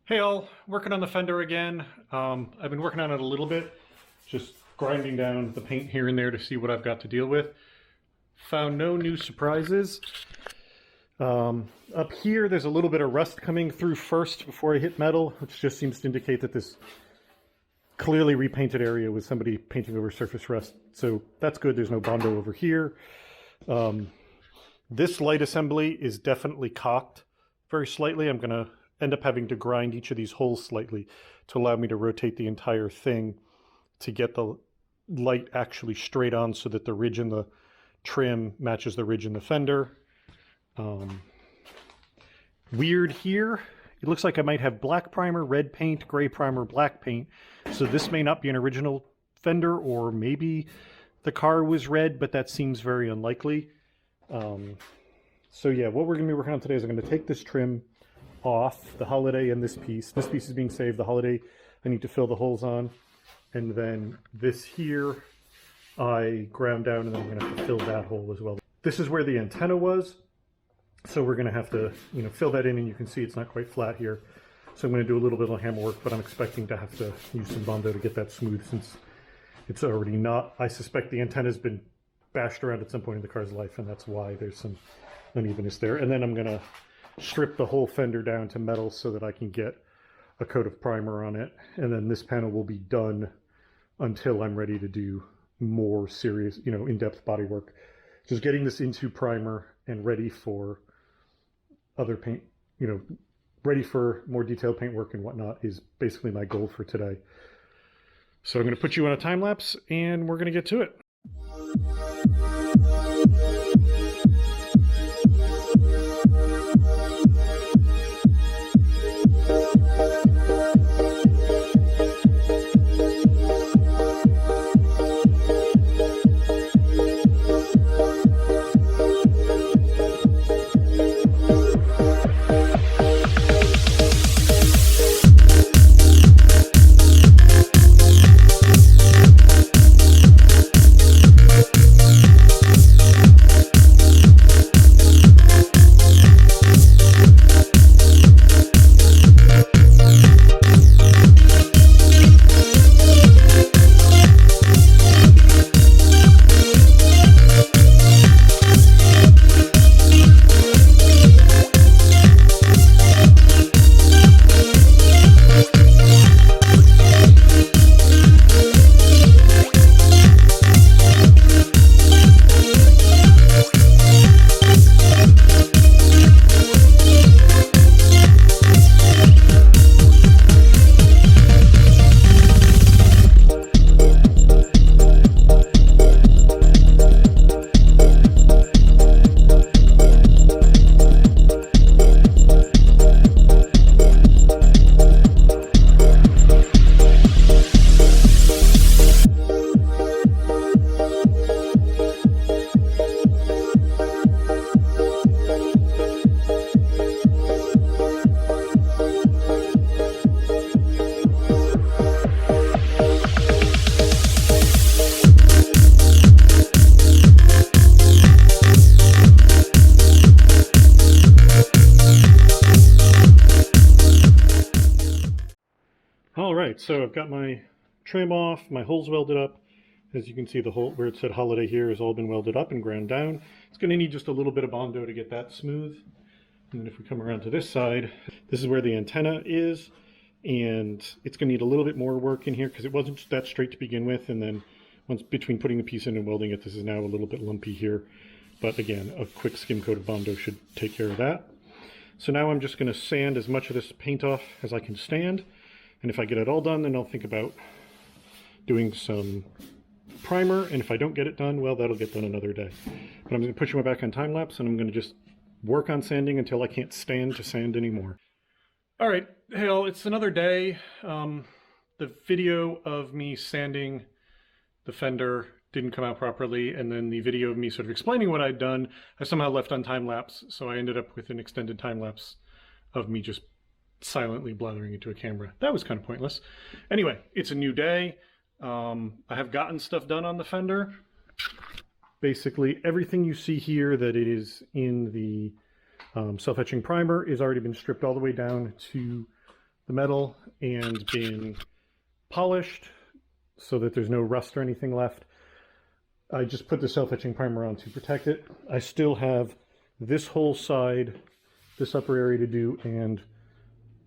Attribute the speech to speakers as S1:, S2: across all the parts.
S1: Hey all, working on the fender again. I've been working on it a little bit, just grinding down the paint here and there to see what I've got to deal with. Found no new surprises. Up here there's a little bit of rust coming through first before I hit metal, which just seems to indicate that this clearly repainted area was somebody painting over surface rust. So that's good, there's no Bondo over here. This light assembly is definitely cocked very slightly. I'm going to end up having to grind each of these holes slightly to allow me to rotate the entire thing to get the light actually straight on so that the ridge in the trim matches the ridge in the fender. Weird here. It looks like I might have black primer, red paint, gray primer, black paint. So this may not be an original fender, or maybe the car was red, but that seems very unlikely. So yeah, what we're going to be working on today is I'm going to take this trim off, the Holiday and this piece. This piece is being saved. The Holiday I need to fill the holes on. And then this here I ground down, and then I'm going to have to fill that hole as well. This is where the antenna was. So we're going to have to, fill that in, and you can see it's not quite flat here. So I'm going to do a little bit of hammer work, but I'm expecting to have to use some Bondo to get that smooth since it's already not. I suspect the antenna's been bashed around at some point in the car's life, and that's why there's some unevenness there. And then I'm going to strip the whole fender down to metal so that I can get a coat of primer on it. And then this panel will be done until I'm ready to do more serious, in-depth body work. Just getting this into primer and ready for other paint, ready for more detailed paint work and whatnot is basically my goal for today. So I'm going to put you on a time lapse and we're going to get to it. So I've got my trim off, my holes welded up. As you can see, the hole where it said Holiday here has all been welded up and ground down. It's going to need just a little bit of Bondo to get that smooth. And then if we come around to this side, this is where the antenna is. And it's going to need a little bit more work in here because it wasn't that straight to begin with. And then once between putting the piece in and welding it, this is now a little bit lumpy here. But again, a quick skim coat of Bondo should take care of that. So now I'm just going to sand as much of this paint off as I can stand. And if I get it all done, then I'll think about doing some primer. And if I don't get it done, well, that'll get done another day. But I'm going to put you back on time lapse, and I'm going to just work on sanding until I can't stand to sand anymore. All right, hey all, it's another day. The video of me sanding the fender didn't come out properly, and then the video of me sort of explaining what I'd done, I somehow left on time lapse, so I ended up with an extended time lapse of me just silently blathering into a camera. That was kind of pointless. Anyway, it's a new day. I have gotten stuff done on the fender. Basically, everything you see here that it is in the self-etching primer is already been stripped all the way down to the metal and been polished so that there's no rust or anything left. I just put the self-etching primer on to protect it. I still have this whole side, this upper area to do, and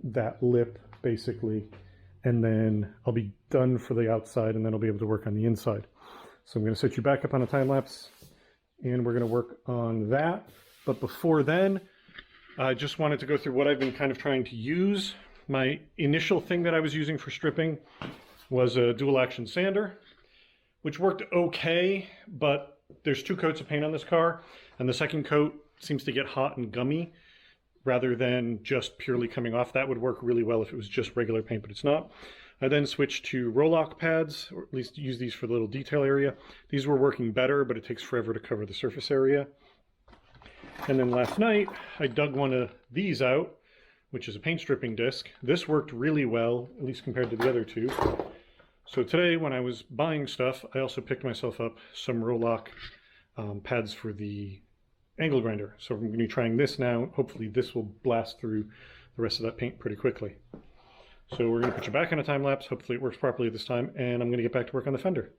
S1: that lip basically, and then I'll be done for the outside, and then I'll be able to work on the inside. So I'm going to set you back up on a time lapse, and we're going to work on that. But before then, I just wanted to go through what I've been kind of trying to use. My initial thing that I was using for stripping was a dual action sander, which worked okay, but there's 2 coats of paint on this car, and the second coat seems to get hot and gummy rather than just purely coming off. That would work really well if it was just regular paint, but it's not. I then switched to Roloc pads, or at least use these for the little detail area. These were working better, but it takes forever to cover the surface area. And then last night, I dug one of these out, which is a paint stripping disc. This worked really well, at least compared to the other 2. So today, when I was buying stuff, I also picked myself up some Roloc pads for the angle grinder. So I'm going to be trying this now. Hopefully this will blast through the rest of that paint pretty quickly. So we're going to put you back on a time lapse. Hopefully it works properly this time, and I'm going to get back to work on the fender.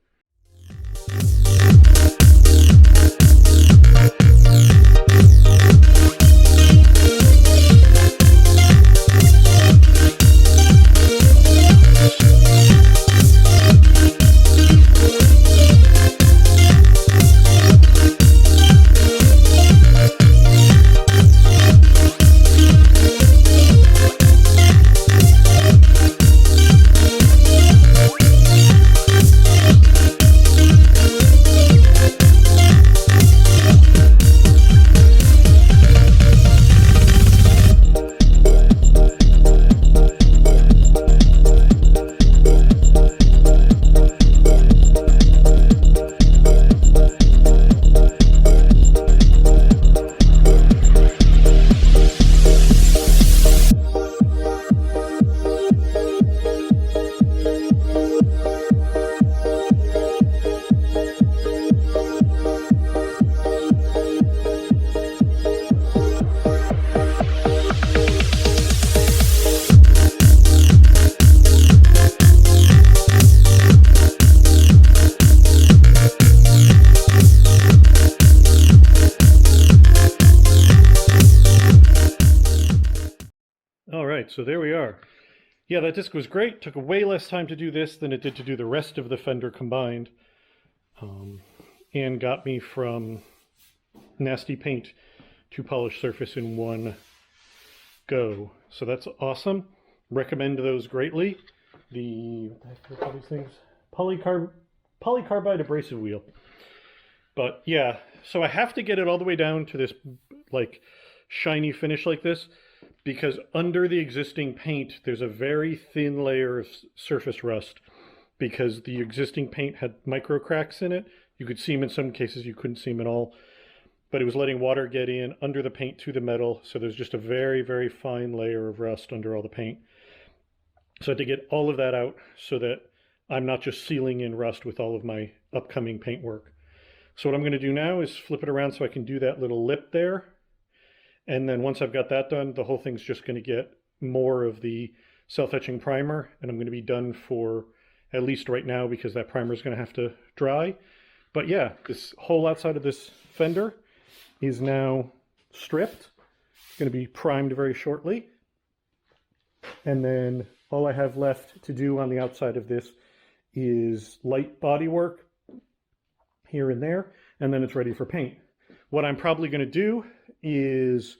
S1: So there we are. Yeah, that disc was great. Took way less time to do this than it did to do the rest of the fender combined. And got me from nasty paint to polished surface in one go. So that's awesome. Recommend those greatly. The, what the heck do they call these things? Polycarbide abrasive wheel. But yeah, so I have to get it all the way down to this like shiny finish like this, because under the existing paint, there's a very thin layer of surface rust because the existing paint had micro cracks in it. You could see them in some cases, you couldn't see them at all, but it was letting water get in under the paint to the metal. So there's just a very, very fine layer of rust under all the paint. So I had to get all of that out so that I'm not just sealing in rust with all of my upcoming paint work. So what I'm going to do now is flip it around so I can do that little lip there. And then once I've got that done, the whole thing's just going to get more of the self-etching primer, and I'm going to be done for at least right now because that primer is going to have to dry. But yeah, this whole outside of this fender is now stripped. It's going to be primed very shortly. And then all I have left to do on the outside of this is light body work here and there, and then it's ready for paint. What I'm probably going to do is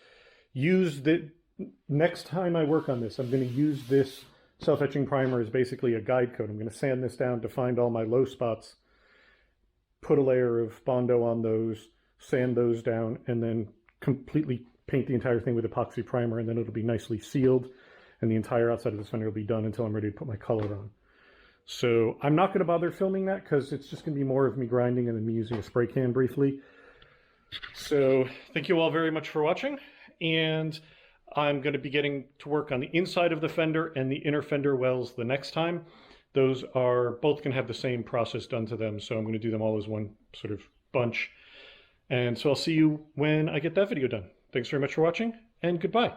S1: use the next time I work on this, I'm going to use this self-etching primer as basically a guide coat. I'm going to sand this down to find all my low spots, put a layer of Bondo on those, sand those down, and then completely paint the entire thing with epoxy primer, and then it'll be nicely sealed, and the entire outside of this fender will be done until I'm ready to put my color on. So I'm not going to bother filming that because it's just going to be more of me grinding and then me using a spray can briefly. So thank you all very much for watching, and I'm going to be getting to work on the inside of the fender and the inner fender wells the next time. Those are both going to have the same process done to them, so I'm going to do them all as one sort of bunch. And so I'll see you when I get that video done. Thanks very much for watching, and goodbye.